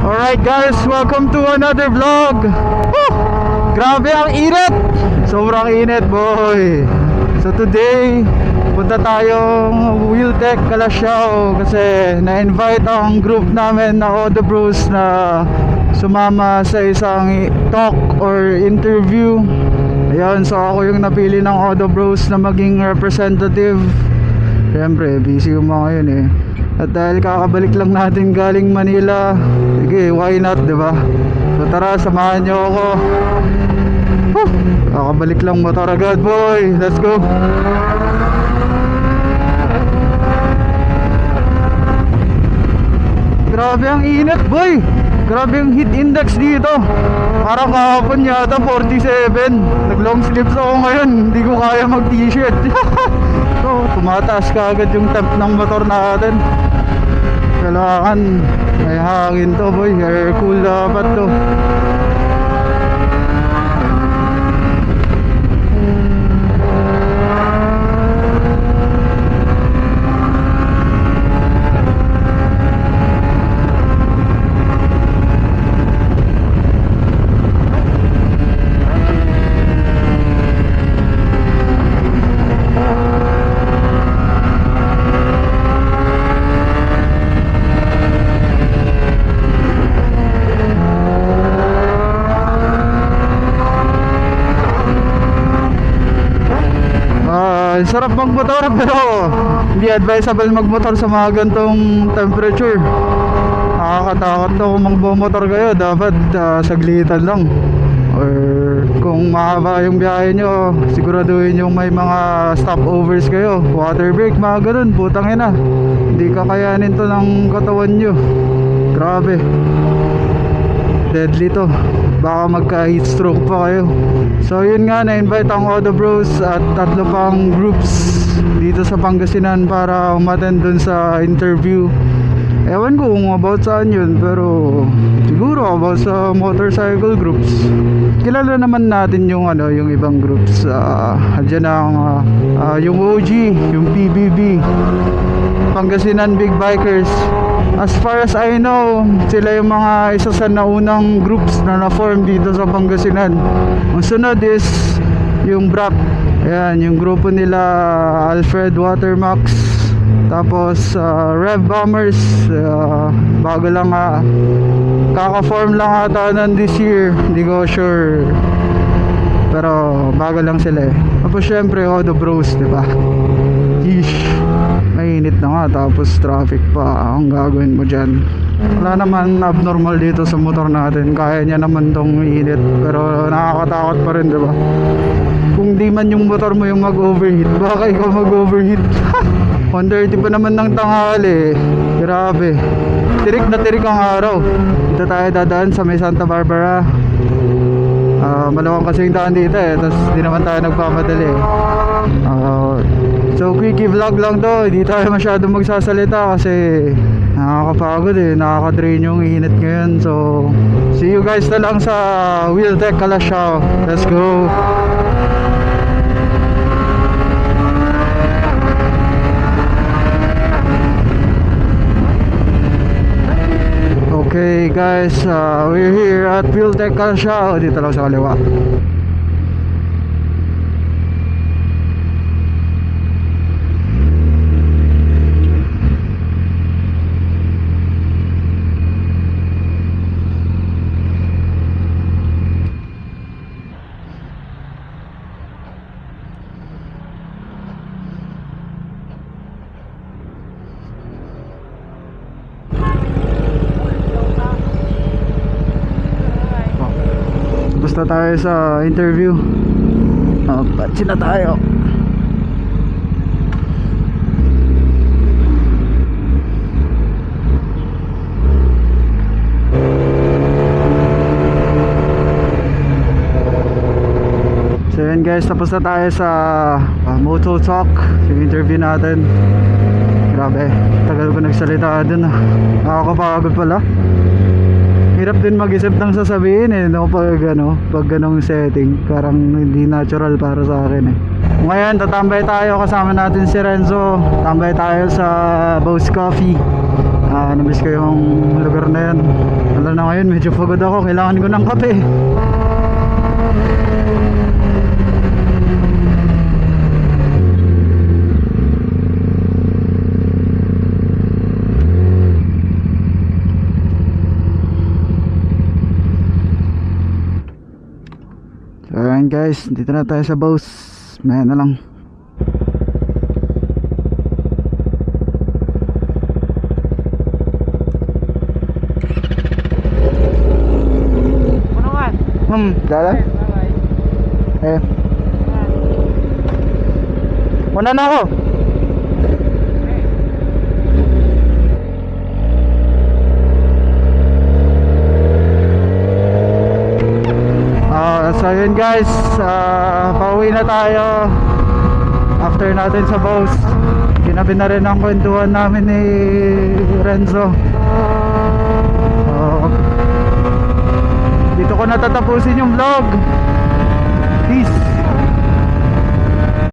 Alright guys, welcome to another vlog. Woo! Grabe ang init. Sobrang init boy. So today, punta tayong Wheeltech Calasiao kasi na-invite ang group namin na Odo Bros na sumama sa isang talk or interview. Ayan, so ako yung napili ng Odo Bros na maging representative. Siyempre, busy yung mga yun eh. At dahil kakabalik lang natin galing Manila, sige, why not, diba? So tara, samahan nyo ako. Woo! Kakabalik lang motor agad, boy. Let's go. Grabe ang init, boy. Grabe yung heat index dito. Parang kahapon yata 47. Nag long sleeves ako ngayon. Hindi ko kaya mag t-shirt. So tumataas ka agad yung temp ng motor natin. Kailangan may hangin to boy. Air cool dapat to. Sarap magmotor pero hindi advisable magmotor sa mga gantong temperature. Nakakatakot to kung magbomotor kayo. Dapat saglitan lang. Or kung mahaba yung biyahe nyo, siguraduhin yung may mga stopovers kayo. Water break, mga ganun. Putang ina, hindi kakayanin to ng katawan nyo. Grabe, deadly to. Baka magka-heat stroke pa kayo. So yun nga, na-invite ang Odo Bros at 3 pang groups dito sa Pangasinan para umattend dun sa interview. Ewan ko kung about saan yun, pero siguro about sa motorcycle groups. Kilala naman natin yung yung ibang groups. Diyan ang yung OG, yung PBB, Pangasinan Big Bikers. As far as I know, sila yung mga isa sa naunang groups na na-form dito sa Pangasinan. Ang sunod is yung BRAC. Ayan, yung grupo nila Alfred Watermax. Tapos Rev Bombers, bago lang kaka-form lang ata nun this year. Hindi ko sure, pero bago lang sila eh. Tapos syempre Odo Bros, diba? Yeesh, mainit na nga, tapos traffic pa. Ang gagawin mo dyan? Wala naman abnormal dito sa motor natin. Kaya niya naman tong init, pero nakakatakot pa rin, diba? Kung di man yung motor mo yung mag-overheat, baka ikaw mag-overheat. 1:30 pa naman ng tanghali. Grabe, tirik na tirik ang araw. Dito tayo dadaan sa may Santa Barbara. Malawang kasi yung daan dito eh. Tapos di naman tayo nagpamadali eh. So quickie vlog lang to. Hindi tayo masyado magsasalita kasi nakakapagod eh. Nakaka-drain yung init ngayon. So see you guys na lang sa Wheeltech Calasiao. Let's go. Okay guys, we're here at Wheeltech Calasiao. Dito lang sa kaliwa. Basta tayo sa interview. Patsi na tayo. So yun guys, tapos na tayo sa Moto Talk, yung interview natin. Grabe, tagal ko nagsalita dun. Nakakapagod pala. Hirap din mag-isip ng sasabihin eh, no? Pag ganong setting, parang hindi natural para sa akin eh. Ngayon, tatambay tayo, kasama natin si Renzo. Tambay tayo sa Boss Coffee. Namiss ko yung lugar na yan. Wala na ngayon, medyo pagod ako. Kailangan ko ng kape. So ayan guys, dito na tayo sa boss. Maya na lang. Dala? Eh. Una na ako. So yun guys, pauwi na tayo after natin sa boss. Ginabi na rin ang kwentuhan namin ni Renzo. Dito ko natatapusin yung vlog. Peace.